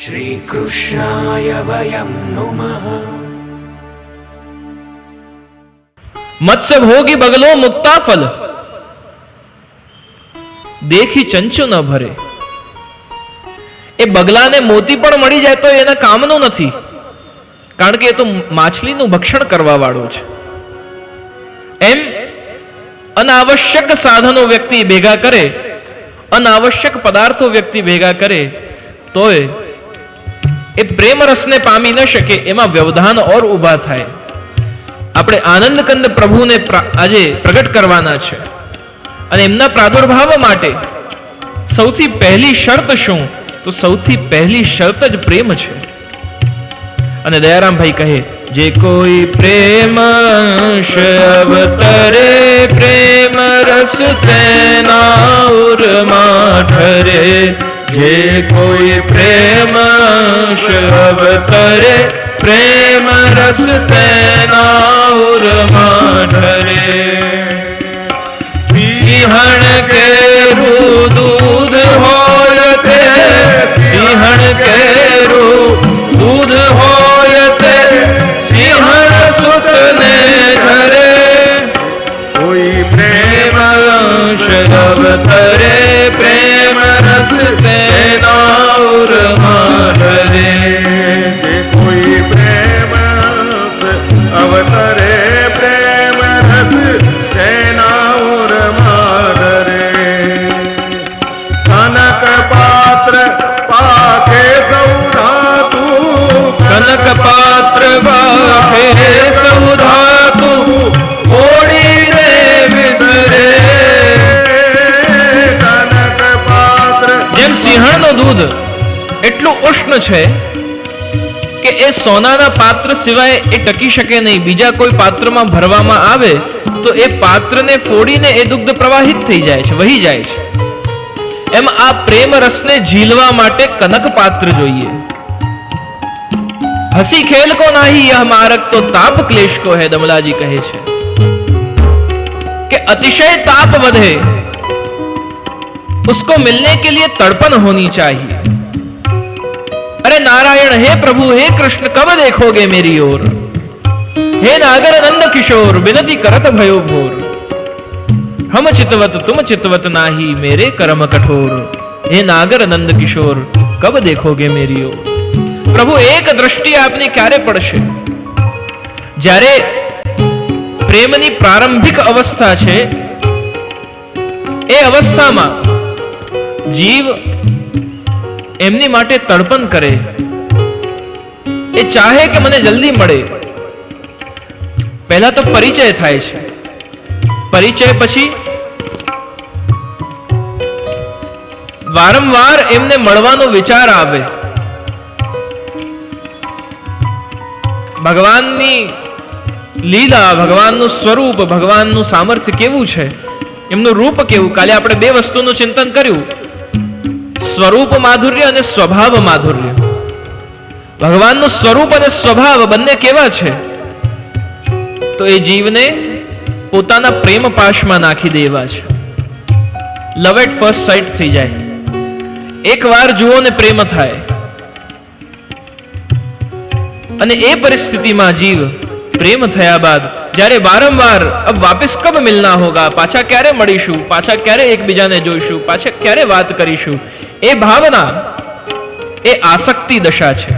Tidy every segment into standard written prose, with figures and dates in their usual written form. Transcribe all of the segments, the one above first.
श्रीकृष्णाय वयं नुमः। मत्स्य भोगी बगलो मुक्ता फल, देखी चंचु न भरे. એ બગલાને મોતી પણ મળી જાય તો એના કામનું નથી, કારણ કે એ તો માછલીનું ભક્ષણ કરવા વાળું છે. એમ અનાવશ્યક સાધનો વ્યક્તિ ભેગા કરે, અનાવશ્યક પદાર્થો વ્યક્તિ ભેગા કરે તોય એ પ્રેમ રસને પામી ન શકે, એમાં વ્યવધાન ઓર ઊભા થાય. આપણે આનંદ કંદ પ્રભુને આજે પ્રગટ કરવાના છે અને એમના પ્રાદુર્ભાવ માટે સૌથી પહેલી શરત શું? તો સૌથી પહેલી શરત જ પ્રેમ છે. અને દયારામભાઈ કહે, જે કોઈ પ્રેમ અવતરે પ્રેમ રસ તેના ઉરમાં ઠરે. જે કોઈ પ્રેમ અવતરે પ્રેમ રસ તેના ઉરમાં ઠરે. સિંહણ કેરું દૂધ હોય તે, સિંહણ કેરું દૂધ હોય તે, સિંહણ સુતને ધરે. કોઈ પ્રેમ અવતરે પ્રેમ રસ તેના ઉરમાં ઠરે. જે કોઈ પ્રેમ અવતરે પ્રેમ રસ તેના ઉરમાં ઠરે. કનક પાત્ર પાખે સૌધાતુ, કનક પાત્ર બાફે સૌધાતુ, ઓડીને વિસરે. કનક પાત્ર જેમ સિંહણનું દૂધ એટલું ઉષ્ણ છે કે એ સોનાના પાત્ર સિવાય એ ટકી શકે નહીં. બીજા કોઈ પાત્રમાં ભરવામાં આવે તો એ પાત્રને ફોડીને એ દુગ્ધ પ્રવાહિત થઈ જાય છે, વહી જાય છે. એમ આ પ્રેમ રસને ઝીલવા માટે કનક પાત્ર જોઈએ. હસી ખેલ કો નાહી યહ મારક તો તાપ ક્લેશ કો હૈ. દમલાજી કહે છે કે अतिशय ताप बढ़े उसको मिलने के लिए तड़पन होनी चाहिए. अरे नारायण, हे प्रभु, हे कृष्ण, कब देखोगे मेरी ओर. हे नागर नंद किशोर, विनती करत भयो भोर. हम चितवत तुम चितवत नाही, मेरे कर्म कठोर. हे नागर नंद किशोर, कब देखोगे मेरी ओर. प्रभु, एक दृष्टि आपने क्यारे पड़शे. જ્યારે પ્રેમની પ્રારંભિક અવસ્થા છે, એ અવસ્થામાં જીવ એમની માટે તડપણ કરે. એ ચાહે કે મને જલ્દી મળે. પહેલા તો પરિચય થાય છે. પરિચય પછી વારંવાર એમને મળવાનો વિચાર આવે. ભગવાનની લીલા, ભગવાનનું સ્વરૂપ, ભગવાનનું સામર્થ્ય કેવું છે, એમનું રૂપ કેવું. કાલે આપણે બે વસ્તુનું ચિંતન કર્યું, સ્વરૂપ માધુર્ય અને સ્વભાવ માધુર્ય. ભગવાનનું સ્વરૂપ અને સ્વભાવ બંને કેવા છે? તો એ જીવને પોતાના પ્રેમ પાશમાં નાખી દેવા છે. લવ એટ ફર્સ્ટ સાઇટ થઈ જાય. એક વાર જુઓ ને પ્રેમ થાય. અને એ પરિસ્થિતિમાં જીવ પ્રેમ થયા બાદ જ્યારે વારંવાર અબ વાપિસ કબ મિલના હોગા, પાછા ક્યારે મળીશું, પાછા ક્યારે એકબીજાને જોઈશું, પાછા ક્યારે વાત કરીશું, એ ભાવના એ આસક્તિ દશા છે.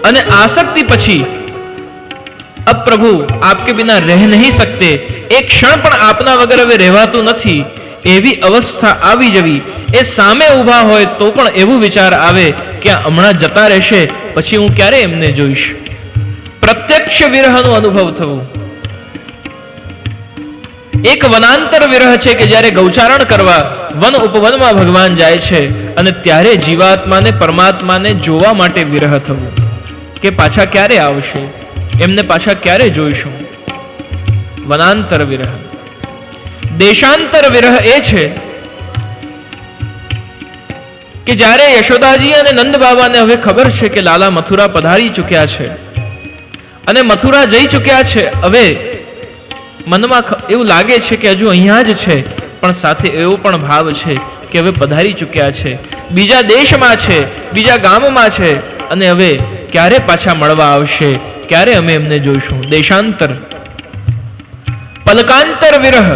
અને આસક્તિ પછી અબ પ્રભુ આપકે બિના રહ નહીં સકતે, એક ક્ષણ પણ આપના વગર હવે રહેવાતું નથી, એવી અવસ્થા આવી જવી. એ સામે ઊભા હોય તો પણ એવું વિચાર આવે કે હમણાં જતા રહેશે, પછી હું ક્યારે એમને જોઈશ. પ્રત્યક્ષ વિરહનો અનુભવ થવો. એક વનાંતર વિરહ છે કે જ્યારે ગૌચારણ કરવા વન ઉપવનમાં ભગવાન જાય છે અને ત્યારે જીવાત્માને પરમાત્માને જોવા માટે વિરહ થવું કે પાછા ક્યારે આવશે, એમને પાછા ક્યારે જોઈશું. વનાંતર વિરહ. દેશાંતર વિરહ એ છે કે જ્યારે યશોદાજી અને નંદ બાબાને હવે ખબર છે કે લાલા મથુરા પધારી ચૂક્યા છે અને મથુરા જઈ ચૂક્યા છે, હવે મનમાં એવું લાગે છે કે હજુ અહીંયા જ છે, પણ સાથે એવો પણ ભાવ છે કે હવે પધારી ચૂક્યા છે. બીજા દેશમાં છે, બીજા ગામમાં છે, અને હવે ક્યારે પાછા મળવા આવશે, ક્યારે અમે એમને જોઈશું? દેશાંતર, પલકાંતર વિરહ.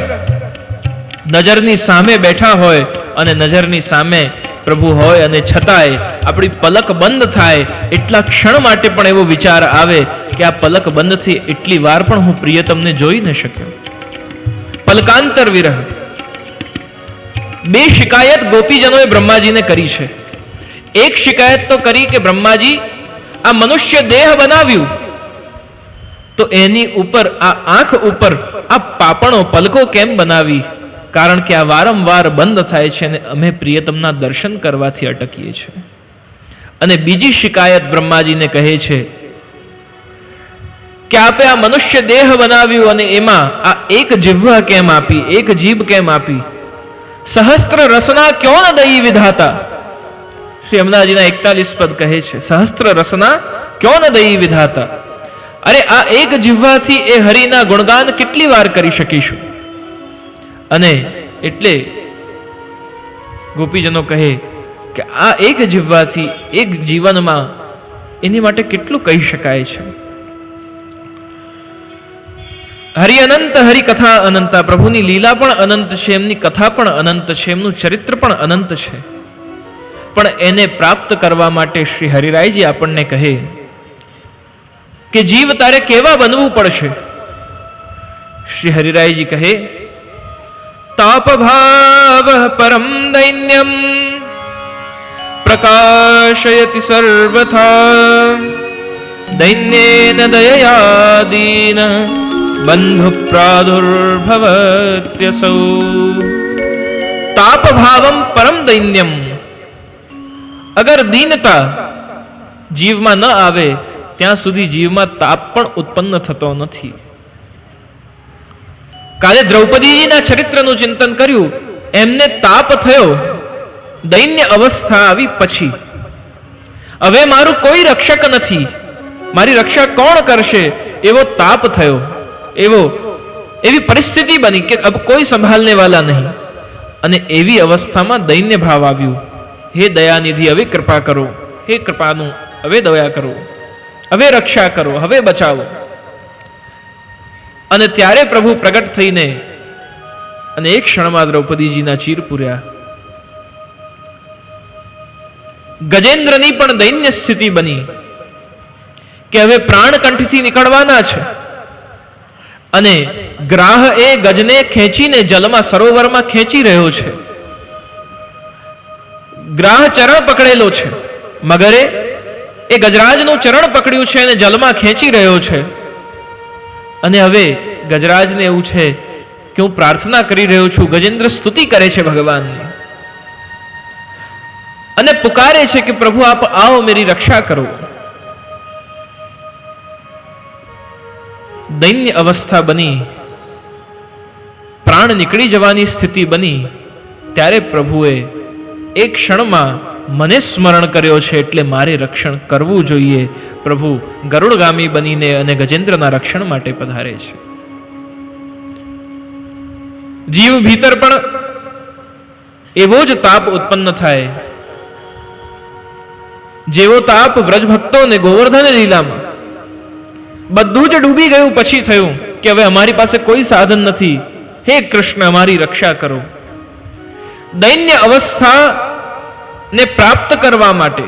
નજરની સામે બેઠા હોય અને નજરની સામે પ્રભુ હોય અને છતાંય આપણી પલક બંધ થાય એટલા ક્ષણ માટે પણ એવો વિચાર આવે કે આ પલક બંધથી એટલી વાર પણ હું પ્રિયતમને જોઈ ન શક્યો. પલકાંતર વિરહ. બે શિકાયત ગોપીજનોએ બ્રહ્માજીને કરી છે. એક શિકાયત તો કરી કે બ્રહ્માજી, આ મનુષ્ય દેહ બનાવ્યું તો એની ઉપર, આ આંખ ઉપર આ પાપણો પલકો કેમ બનાવી? કારણ કે આ વારંવાર બંધ થાય છે અને અમે પ્રિયતમના દર્શન કરવાથી અટકીએ છીએ. અને બીજી શિકાયત બ્રહ્માજીને કહે છે કે આપે આ મનુષ્ય દેહ બનાવ્યું અને એમાં આ એક જીહ્વા કેમ આપી, એક જીભ કેમ આપી? સહસ્ત્ર રસના ક્યો ન દઈ વિધાતા. શ્રી યમુનાજીના 41 પદ કહે છે, સહસ્ત્ર રસના ક્યો ન દઈ વિધાતા. અરે આ એક જીહ્વાથી એ હરિના ગુણગાન કેટલી વાર કરી શકીશું? અને એટલે ગોપીજનો કહે કે આ એક જીવવાથી, એક જીવનમાં એની માટે કેટલું કહી શકાય છે. હરિ અનંત, હરિ કથા અનંતા. પ્રભુની લીલા પણ અનંત છે, એમની કથા પણ અનંત છે, એમનું ચરિત્ર પણ અનંત છે. પણ એને પ્રાપ્ત કરવા માટે શ્રી હરિરાયજી આપણને કહે કે જીવ તારે કેવા બનવું પડશે? શ્રી હરિરાયજી કહે, તાપ ભાવ પરમ દૈન્યમ પ્રકાશયતિ સર્વથા દૈન્યેન દયયાદીન બંધુ પ્રાદુર્ભવત્યસૌ. તાપ ભાવમ પરમ દૈન્યમ. અગર દીનતા જીવમાં ન આવે ત્યાં સુધી જીવમાં તાપ પણ ઉત્પન્ન થતો નથી. કાલે દ્રૌપદીજીના ચરિત્રનું ચિંતન કર્યું, એમને તાપ થયો દૈન્ય અવસ્થા આવી પછી. હવે મારું કોઈ રક્ષક નથી, મારી રક્ષા કોણ કરશે? એવો તાપ થયો, એવી પરિસ્થિતિ બની કે અબ કોઈ સંભાળને વાલા નહીં. અને એવી અવસ્થામાં દૈન્ય ભાવ આવ્યું. હે દયાનિધિ, હવે કૃપા કરો, હે કૃપાનું હવે દયા કરો, હવે રક્ષા કરો, હવે બચાવો. અને ત્યારે પ્રભુ પ્રગટ થઈને અને એક ક્ષણમાં દ્રૌપદીજીના ચીર પૂર્યા. ગજેન્દ્રની પણ દૈન્ય સ્થિતિ બની કે હવે પ્રાણ કંઠથી નીકળવાના છે અને ગ્રાહ એ ગજને ખેંચીને જલમાં, સરોવરમાં ખેંચી રહ્યો છે. ગ્રાહ ચરણ પકડેલો છે, મગરે એ ગજરાજનું ચરણ પકડ્યું છે અને જલમાં ખેંચી રહ્યો છે. અને હવે ગજરાજને એવું છે કે હું પ્રાર્થના કરી રહ્યો છું. ગજેન્દ્ર સ્તુતિ કરે છે ભગવાનની અને પુકારે છે કે પ્રભુ આપ આવો, મેરી રક્ષા કરો. દૈન્ય અવસ્થા બની, પ્રાણ નીકળી જવાની સ્થિતિ બની. ત્યારે પ્રભુએ એક ક્ષણમાં મને સ્મરણ કર્યો છે એટલે મારે રક્ષણ કરવું જોઈએ. પ્રભુ ગરુડગામી બનીને અને ગજેન્દ્રના રક્ષણ માટે પધારે છે. જીવ ભીતર પણ એવો જ તાપ ઉત્પન્ન થાય જેવો તાપ વ્રજભક્તો ને ગોવર્ધન લીલામાં. બધું જ ડૂબી ગયું પછી થયું કે હવે અમારી પાસે કોઈ સાધન નથી, હે કૃષ્ણ અમારી રક્ષા કરો. દૈન્ય અવસ્થા ને પ્રાપ્ત કરવા માટે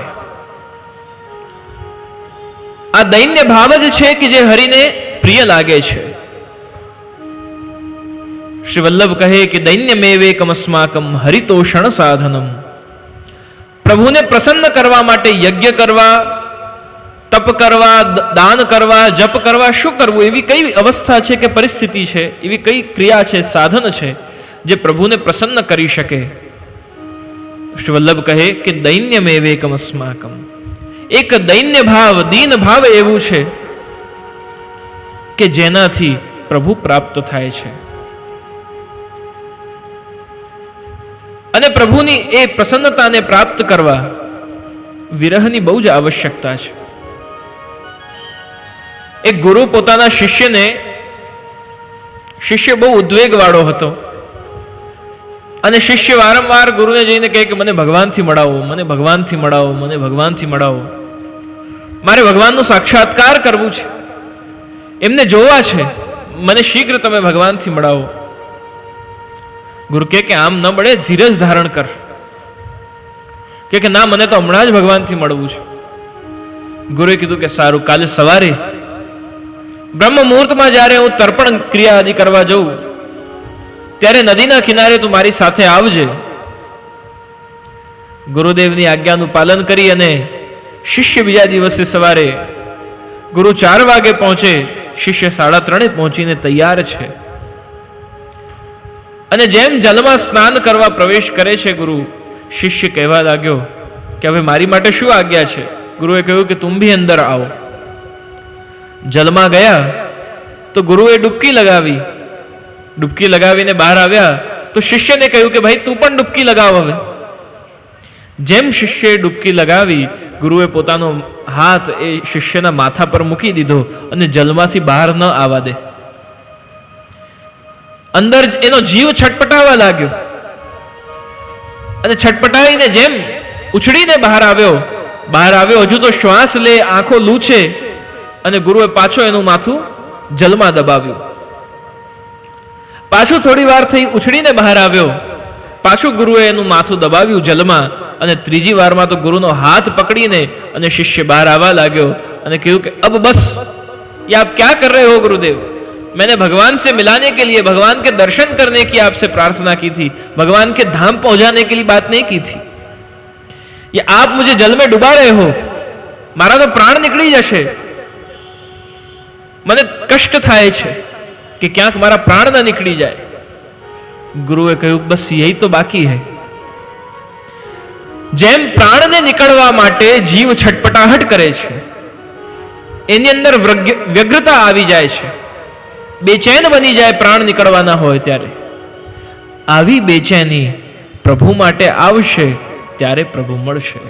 આ દૈન્ય ભાવ જ છે કે જે હરિને પ્રિય લાગે છે. શ્રી વલ્લભ કહે કે દૈન્યમેવેકમ અસ્માકમ હરિતોષણ સાધનમ. પ્રભુને પ્રસન્ન કરવા માટે યજ્ઞ કરવા, તપ કરવા, દાન કરવા, જપ કરવા, શું કરવું? એવી કઈ અવસ્થા છે કે પરિસ્થિતિ છે, એવી કઈ ક્રિયા છે, સાધન છે જે પ્રભુને પ્રસન્ન કરી શકે? શ્રી વલ્લભ કહે કે દૈન્યમેવેકમ અસ્માકમ. એક દૈન્ય ભાવ, દીન ભાવ એવું છે કે જેનાથી પ્રભુ પ્રાપ્ત થાય છે. અને પ્રભુની એ પ્રસન્નતાને પ્રાપ્ત કરવા વિરહની બહુ જ આવશ્યકતા છે. એક ગુરુ પોતાના શિષ્ય બહુ ઉદ્વેગ વાળો હતો અને શિષ્ય વારંવાર ગુરુને જઈને કહે કે મને ભગવાનથી મળાવો, મને ભગવાનથી મળાવો, મને ભગવાનથી મળાવો, મારે ભગવાનનું સાક્ષાત્કાર કરવું છે, એમને જોવા છે, મને શીઘ્ર તમે ભગવાનથી મળાવો. ગુરુ કહે કે આમ ન મળે, ધીરજ ધારણ કર. કે ના, મને તો હમણાં જ ભગવાનથી મળવું છે. ગુરુએ કીધું કે સારું, કાલે સવારે બ્રહ્મ મુહૂર્તમાં જ્યારે હું તર્પણ ક્રિયા આદિ કરવા જઉં ત્યારે નદીના કિનારે તું મારી સાથે આવજે. ગુરુદેવની આજ્ઞાનું પાલન કરી અને શિષ્ય બીજા દિવસે સવારે ગુરુ 4 વાગે પહોંચે, શિષ્ય 3:30 પહોંચીને તૈયાર છે. અને જેમ જલમાં સ્નાન કરવા પ્રવેશ કરે છે ગુરુ, શિષ્ય કહેવા લાગ્યો કે હવે મારી માટે શું આજ્ઞા છે? ગુરુએ કહ્યું કે તુમ ભી અંદર આવો. જલમાં ગયા તો ગુરુએ ડૂબકી લગાવી. ડૂબકી લગાવીને બહાર આવ્યા તો શિષ્યને કહ્યું કે ભાઈ તું પણ ડૂબકી લગાવ. હવે જેમ શિષ્યએ ડૂબકી લગાવી, ગુરુએ પોતાનો હાથ એ શિષ્યના માથા પર મૂકી દીધો અને જલમાંથી બહાર ન આવવા દે. અંદર એનો જીવ છટપટાવા લાગ્યો અને છટપટાઈને જેમ ઉછળીને બહાર આવ્યો, હજુ તો શ્વાસ લે, આંખો લૂછે, અને ગુરુએ પાછો એનું માથું જલમાં દબાવ્યું. પાછું થોડી વાર થઈ ઉછળીને બહાર આવ્યો, પાછું ગુરુએ એનું માથું દબાવ્યું જલમાં, અને ત્રીજી વારમાં તો ગુરુનો હાથ પકડીને અને શિષ્ય બહાર આવવા લાગ્યો અને કહ્યું કે અબ બસ, ये आप क्या कर रहे हो गुरुदेव? मैंने भगवान से मिलाने के लिए, भगवान के दर्शन करने की आपसे प्रार्थना की थी, भगवान के धाम पहुंचाने के लिए बात नहीं की थी. ये आप मुझे जल में डुबा रहे हो, मारा तो प्राण निकली जशे, મને કષ્ટ થાય છે કે ક્યાંક મારા પ્રાણ ન નીકળી જાય. ગુરુએ કહ્યું બસ યહી તો બાકી હૈ. જેમ પ્રાણને નીકળવા માટે જીવ છટપટાહટ કરે છે, એની અંદર વ્યગ્રતા આવી જાય છે, બેચેન બની જાય પ્રાણ નીકળવાના હોય ત્યારે, આવી બેચેની પ્રભુ માટે આવશે ત્યારે પ્રભુ મળશે.